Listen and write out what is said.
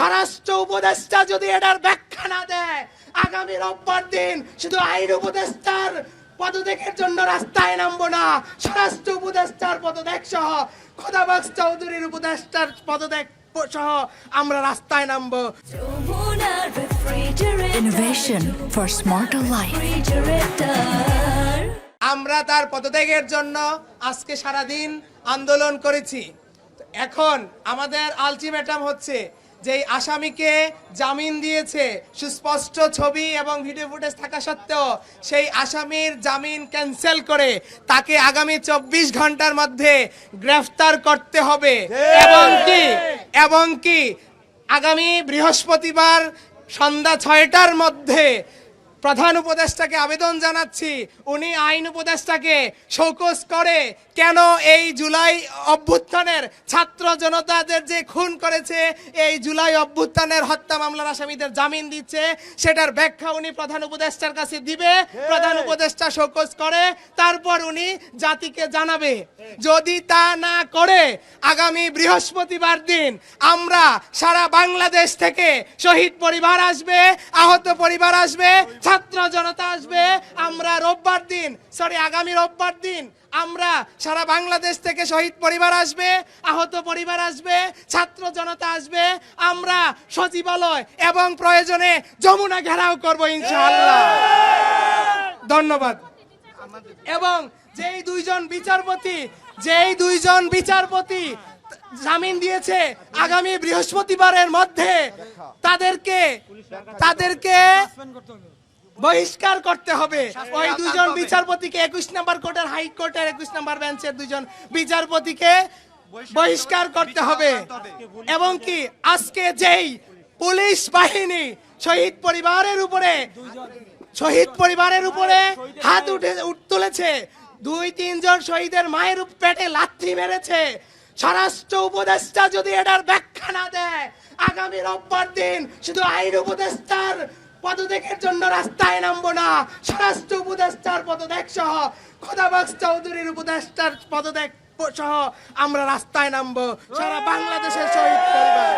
স্বরাষ্ট্র উপদেষ্টা যদি এটার ব্যাখ্যা না দেয়, আগামী রোববার দিন শুধু আইন উপদেষ্টার পদত্যাগের জন্য রাস্তায় নামবো না, স্বরাষ্ট্র উপদেষ্টার পদত্যাগ সহ খোদাবাজ চৌধুরীর উপদেষ্টার পদত্যাগ সহ আমরা রাস্তায় নামবো। Innovation for smarter life. আমরা তার পদত্যাগের জন্য আজকে সারাদিন আন্দোলন করেছি। এখন আমাদের আলটিমেটাম হচ্ছে যে আসামিকে জামিন দিয়েছে, সুস্পষ্ট ছবি এবং ভিডিও ফুটেজ থাকা সত্ত্বেও সেই আসামির জামিন ক্যান্সেল করে তাকে আগামী 24 ঘন্টার মধ্যে গ্রেফতার করতে হবে। এবং কি আগামী বৃহস্পতিবার সন্ধ্যা 6টার মধ্যে প্রধান উপদেষ্টাকে আবেদন জানাচ্ছি, উনি আইন উপদেষ্টাকে শোকজ করে কেন এই জুলাই অভ্যুত্থানের ছাত্র জনতাদের যে খুন করেছে, এই জুলাই অভ্যুত্থানের হত্যা মামলার আসামিদের জামিন দিচ্ছে, সেটার ব্যাখ্যা উনি প্রধান উপদেষ্টার কাছে দিবে। প্রধান উপদেষ্টা শোকজ করে তারপর উনি জাতিকে জানাবে। যদি তা না করে আগামী বৃহস্পতিবার দিন আমরা সারা বাংলাদেশ থেকে শহীদ পরিবার আসবে, আহত পরিবার আসবে, ছাত্র জনতা আসবে। আমরা আগামী রোববার দিন আমরা সারা বাংলাদেশ থেকে শহীদ পরিবার আসবে, আহত পরিবার আসবে, ছাত্র জনতা আসবে। আমরা সচিবালয় এবং প্রয়োজনে যমুনা ঘেরাও করব ইনশাআল্লাহ। ধন্যবাদ। এবং যেই দুইজন বিচারপতি জামিন দিয়েছে, আগামী বৃহস্পতিবারের মধ্যে তাদেরকে বহিষ্কার করতে হবে। ওই দুজন বিচারপতিকে 21 নম্বর কোর্টের হাইকোর্টের 21 নম্বর বেঞ্চের দুজন বিচারপতিকে বহিষ্কার করতে হবে। এবং কি আজকে যেই পুলিশ বাহিনী শহীদ পরিবারের উপরে হাত তুলেছে, 2-3 জন শহীদের মায়ের পেটে লাথি মেরেছে, স্বরাষ্ট্র উপদেষ্টা যদি এটার ব্যাখ্যা না দেয়, আগামী রোববার দিন শুধু আইন উপদেষ্টার পদত্যাগের জন্য রাস্তায় নামবো না, স্বরাষ্ট্র উপদেষ্টার পদত্যাগ সহ খোদাবাজ চৌধুরীর উপদেষ্টার পদত্যাগ সহ আমরা রাস্তায় নামবো সারা বাংলাদেশের শহীদ পরিবার।